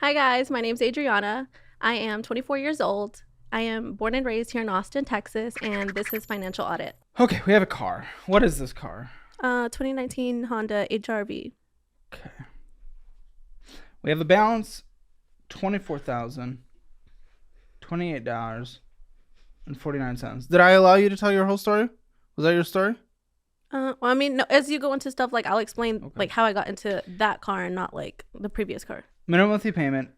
Hi guys, my name's Adriana. I am 24 years old. I am born and raised here in Austin, Texas, and this is Financial Audit. Okay, we have a car. What is this car? 2019 Honda HRV. Okay. We have a balance, $28.49. Did I allow you to tell your whole story? Was that your story? Well, I mean, no, as you go into stuff, like I'll explain like how I got into that car and not like the previous car. Minimum monthly payment,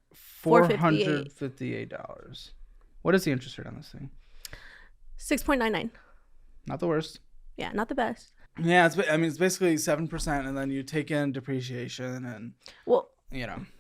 $458. What is the interest rate on this thing? 6.99. Not the worst. Yeah, not the best. Yeah, it's basically 7%, and then you take in depreciation and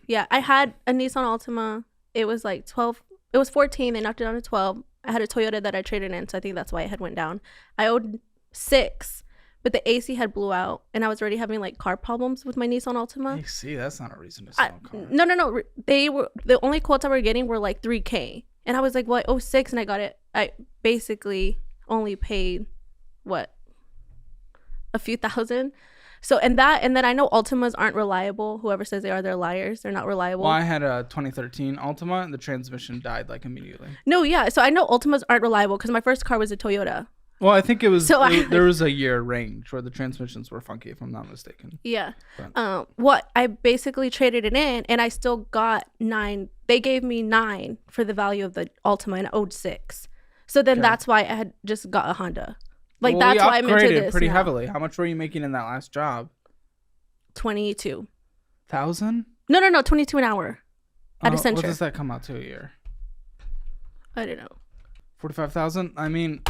Yeah, I had a Nissan Altima. It was like 12. It was 14. They knocked it down to 12. I had a Toyota that I traded in, so I think that's why it had went down. I owed 6. But the AC had blew out, and I was already having like car problems with my Nissan Altima. AC, that's not a reason to sell a car. No. They were the only quotes I were getting were like $3,000, and I was like, "Well, I owe 6," and I got it. I basically only paid a few thousand. So and then I know Altimas aren't reliable. Whoever says they are, they're liars. They're not reliable. Well, I had a 2013 Altima, and the transmission died like immediately. No, yeah. So I know Altimas aren't reliable because my first car was a Toyota. Well, I think it was there was a year range where the transmissions were funky, if I'm not mistaken. Yeah. What I basically traded it in, and I still got 9. They gave me 9 for the value of the Altima, and I owed 6. So then that's why I had just got a Honda. Like that's why I'm into this pretty now. heavily. How much were you making in that last job? 22,000. 1,000? No, 22 an hour at Accenture. What does that come out to a year? I don't know. 45,000. I mean.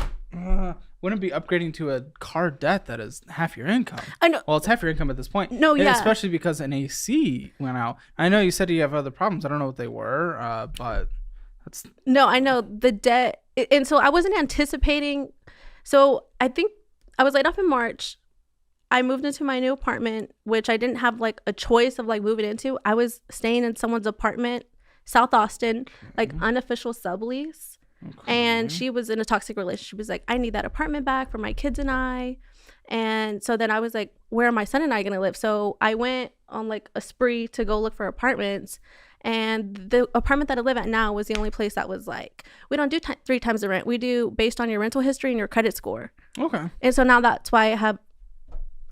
Wouldn't be upgrading to a car debt that is half your income. I know. Well, it's half your income at this point. No, and yeah. Especially because an AC went out. I know you said you have other problems. I don't know what they were, but that's... No, I know. The debt... And so I wasn't anticipating... So I think I was laid off in March. I moved into my new apartment, which I didn't have like a choice of like moving into. I was staying in someone's apartment, South Austin, like unofficial sublease. Okay. And she was in a toxic relationship. She was like, I need that apartment back for my kids and I. And so then I was like, where are my son and I going to live? So I went on like a spree to go look for apartments. And the apartment that I live at now was the only place that was like, we don't do 3 times the rent. We do based on your rental history and your credit score. Okay. And so now that's why I have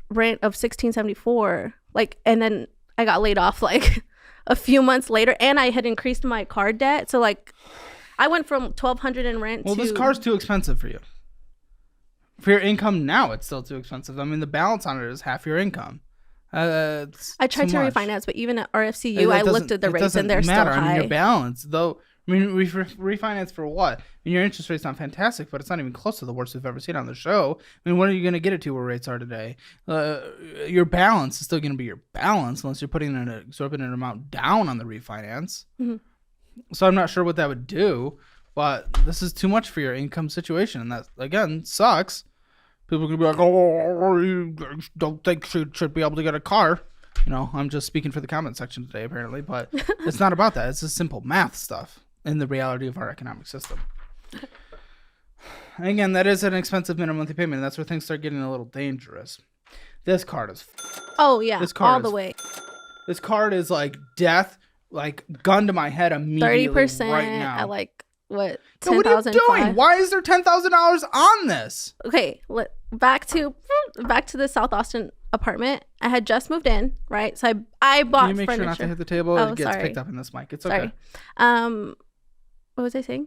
rent of $1,674. Like, and then I got laid off like a few months later, and I had increased my car debt. So like, I went from $1,200 in rent to... Well, this car's too expensive for you. For your income now, it's still too expensive. I mean, the balance on it is half your income. I tried to refinance, but even at RFCU, I looked at the rates and they're still high. I mean, your balance, though... I mean, we refinance for what? I mean, your interest rate's not fantastic, but it's not even close to the worst we've ever seen on the show. I mean, when are you going to get it to where rates are today? Your balance is still going to be your balance unless you're putting an exorbitant amount down on the refinance. Mm-hmm. So I'm not sure what that would do, but this is too much for your income situation. And that, again, sucks. People could be like, oh, you don't think you should be able to get a car. You know, I'm just speaking for the comment section today, apparently. But it's not about that. It's just simple math stuff in the reality of our economic system. And again, that is an expensive minimum monthly payment. And that's where things start getting a little dangerous. This card is... Oh, yeah. This card all the way. This card is like death. Like gun to my head immediately 30% right now. At like what? $10,000. What are you doing? Why is there $10,000 on this? Okay, back to the South Austin apartment. I had just moved in, right? So I bought. Can you make furniture. Sure not to hit the table? It gets picked up in this mic. It's okay. Sorry. What was I saying?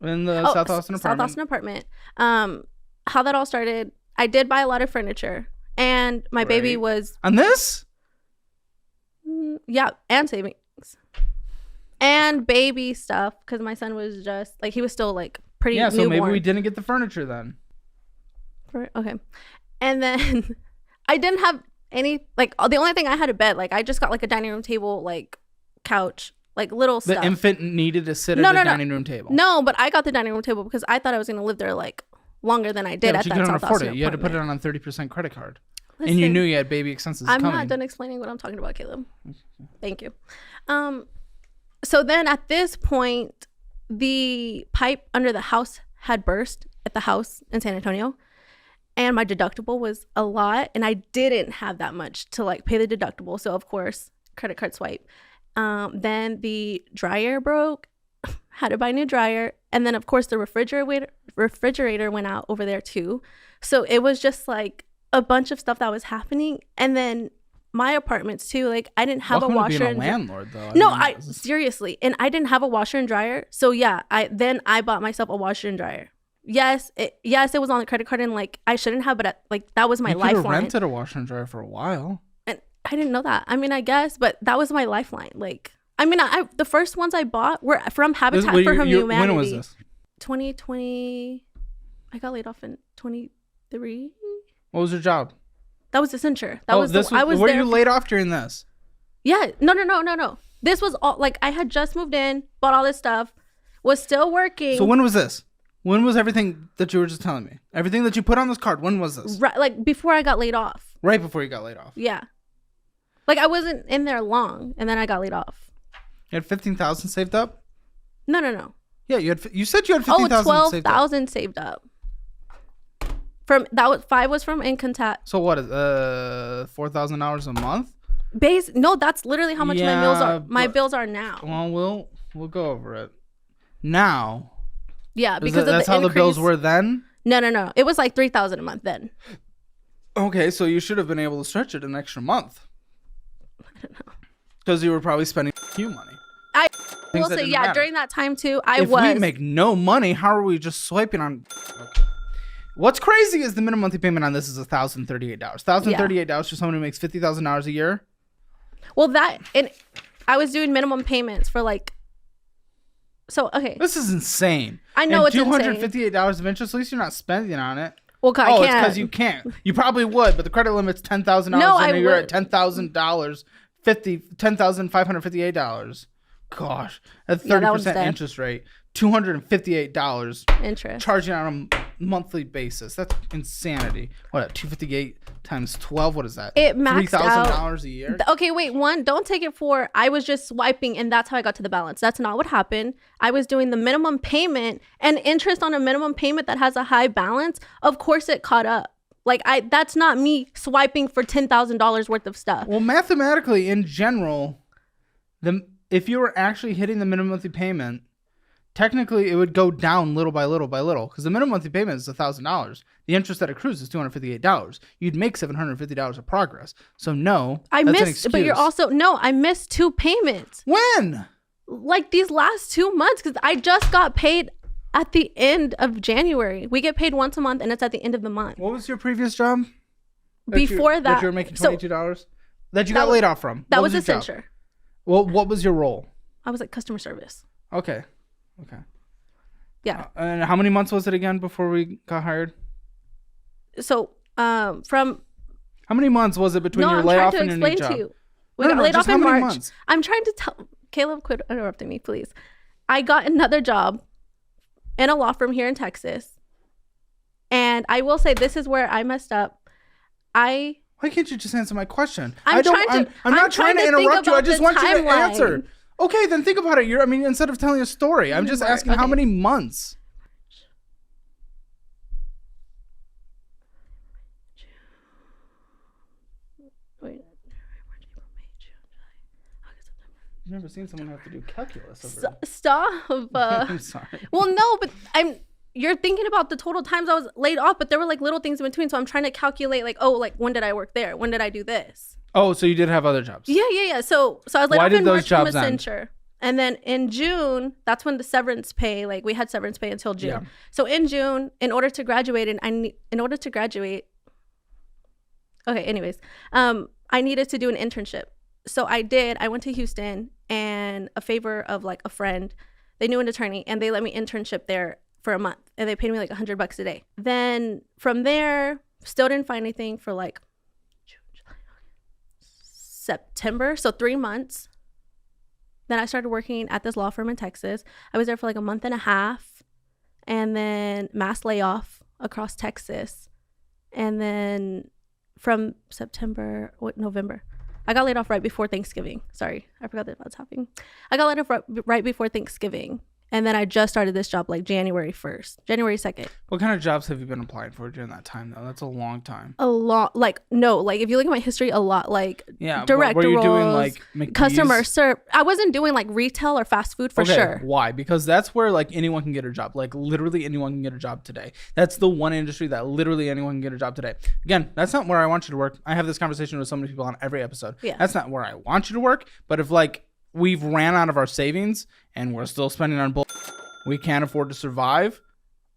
In the South Austin apartment. South Austin apartment. How that all started? I did buy a lot of furniture, and my baby was on this. Yeah, and savings and baby stuff because my son was just like he was still like pretty newborn. So maybe we didn't get the furniture then. Okay, and then I didn't have any like the only thing I had a bed. Like I just got like a dining room table, like couch, like little stuff. The infant needed to sit at the dining room table. No, but I got the dining room table because I thought I was gonna live there like longer than I did at that South Austin apartment. You couldn't afford it. You had to put it on a 30% credit card. Listen, and you knew you had baby expenses coming. I'm not done explaining what I'm talking about, Caleb. Thank you. So then at this point, the pipe under the house had burst at the house in San Antonio. And my deductible was a lot. And I didn't have that much to like pay the deductible. So, of course, credit card swipe. Then the dryer broke. Had to buy a new dryer. And then, of course, the refrigerator went out over there, too. So it was just like a bunch of stuff that was happening. And then my apartments, too. Like, I didn't have Welcome a washer. To being a landlord, though. Seriously. And I didn't have a washer and dryer. So, yeah, I bought myself a washer and dryer. Yes, it was on the credit card. And, like, I shouldn't have, but, like, that was my lifeline. You could have rented a washer and dryer for a while. And I didn't know that. I mean, I guess. But that was my lifeline. Like. I mean, the first ones I bought were from Habitat for Humanity. When was this? 2020. I got laid off in 23. What was your job? That was Accenture. Were you laid off during this? Yeah. No. This was all like I had just moved in, bought all this stuff, was still working. So when was this? When was everything that you were just telling me? Everything that you put on this card, when was this? Right, like before I got laid off. Right before you got laid off. Yeah. Like I wasn't in there long, and then I got laid off. You had 15,000 saved up? No. Yeah, you said you had 15,000 saved up. 12,000 saved up. From that was 5 was from income tax. So what is $4,000 a month? No, that's literally how much my bills are now. Well, we'll go over it. Now. Yeah, because that's how the bills were then? No. It was like 3,000 a month then. Okay, so you should have been able to stretch it an extra month. I don't know. Because you were probably spending money. I will say, yeah, during that time too, if we make no money, how are we just swiping on? Okay. What's crazy is the minimum monthly payment on this is $1,038. $1,038 for someone who makes $50,000 a year. Well, I was doing minimum payments for like. So okay. This is insane. I know it's $258 of interest. At least you're not spending on it. Well, I can't. It's because you can't. You probably would, but the credit limit's $10,000. No, and you're at $10,000. $10,558. Gosh, at 30% interest rate, $258 interest charging on a monthly basis. That's insanity. What, at 258 times 12? What is that? It maxed out $3,000 a year. Okay, wait. Don't take it for. I was just swiping, and that's how I got to the balance. That's not what happened. I was doing the minimum payment and interest on a minimum payment that has a high balance. Of course, it caught up. Like that's not me swiping for $10,000 worth of stuff. Well, mathematically, in general, if you were actually hitting the minimum monthly payment, technically it would go down little by little by little because the minimum monthly payment is $1,000. The interest that accrues is $258. You'd make $750 of progress. So no, I missed. But you're also I missed 2 payments. When? Like these last 2 months because I just got paid. At the end of January. We get paid once a month and it's at the end of the month. What was your previous job? Before that. That you were making $22? That you got laid off from? That was Accenture. Well, what was your role? I was like customer service. Okay. Yeah. And how many months was it again before we got hired? So from... How many months was it between your layoff and your new job? I'm trying to explain to you. We got laid off in March. Months? I'm trying to tell... Caleb, quit interrupting me, please. I got another job in a law firm here in Texas. And I will say this is where I messed up. Why can't you just answer my question? I'm not trying to interrupt you. I just want you to answer. Okay, then think about it. Instead of telling a story, I'm just asking how many months? Wait. I've never seen someone have to do calculus. Stop. I'm sorry. Well, no, but you're thinking about the total times I was laid off, but there were like little things in between. So I'm trying to calculate like when did I work there? When did I do this? Oh, so you did have other jobs. Yeah. So I was laid off in March from Accenture. And then in June, that's when the severance pay, like we had severance pay until June. Yeah. So in June, in order to graduate, okay, anyways, I needed to do an internship. So I did. I went to Houston and a favor of like a friend. They knew an attorney and they let me internship there for a month and they paid me like $100 a day. Then from there, still didn't find anything for like June, July, August, September. So 3 months. Then I started working at this law firm in Texas. I was there for like a month and a half and then mass layoff across Texas. And then from November. I got laid off right before Thanksgiving. Sorry, I forgot that was happening. I got laid off right before Thanksgiving. And then I just started this job like January 2nd. What kind of jobs have you been applying for during that time, though? That's a long time. A lot. Like, no, like if you look at my history, a lot. Like, director were you roles, doing like McDee's? customer service. I wasn't doing like retail or fast food for sure. Why? Because that's where like anyone can get a job. Like literally anyone can get a job today. That's the one industry that literally anyone can get a job today. Again, that's not where I want you to work. I have this conversation with so many people on every episode. Yeah. That's not where I want you to work. But if like we've ran out of our savings and we're still spending on we can't afford to survive,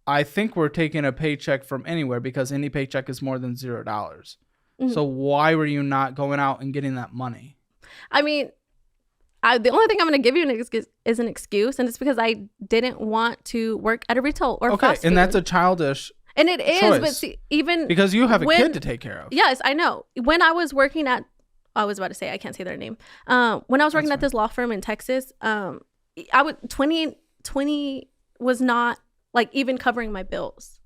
I think we're taking a paycheck from anywhere because any paycheck is more than $0. Mm-hmm. So why were you not going out and getting that money? I mean, the only thing I'm going to give you is an excuse, and it's because I didn't want to work at a retail or fast food. And that's a childish and it is choice. But see, even because you have a kid to take care of. Yes, I know. When I was working at, I was about to say, I can't say their name. When I was working at this law firm in Texas, I would 20 was not like even covering my bills.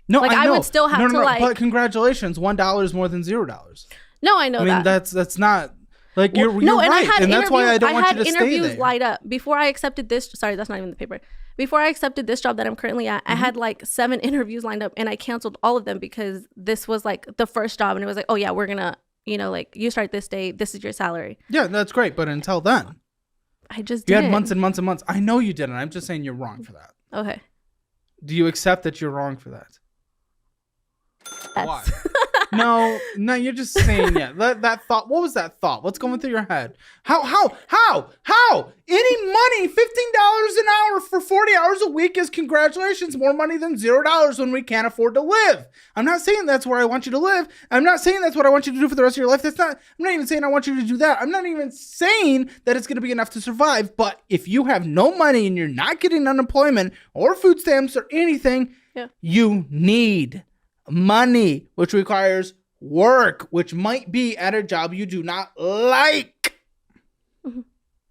No, like I would still have to like. But congratulations, $1 is more than $0. No, I know that. I mean, that's not like you're right, and that's why I don't want you to stay there. I had interviews lined up before I accepted this. Sorry, that's not even the paper. Before I accepted this job that I'm currently at, I had like 7 interviews lined up, and I canceled all of them because this was like the first job, and it was like, oh yeah, we're gonna, like you start this day, this is your salary. Yeah, that's great, but until then. You had months and months and months. I know you didn't. I'm just saying you're wrong for that. Okay. Do you accept that you're wrong for that? Yes. Why? No, you're just saying that thought. What was that thought? What's going through your head? How? Any money, $15 an hour for 40 hours a week is congratulations, more money than $0 when we can't afford to live. I'm not saying that's where I want you to live. I'm not saying that's what I want you to do for the rest of your life. I'm not even saying I want you to do that. I'm not even saying that it's going to be enough to survive. But if you have no money and you're not getting unemployment or food stamps or anything, you need money, which requires work, which might be at a job you do not like.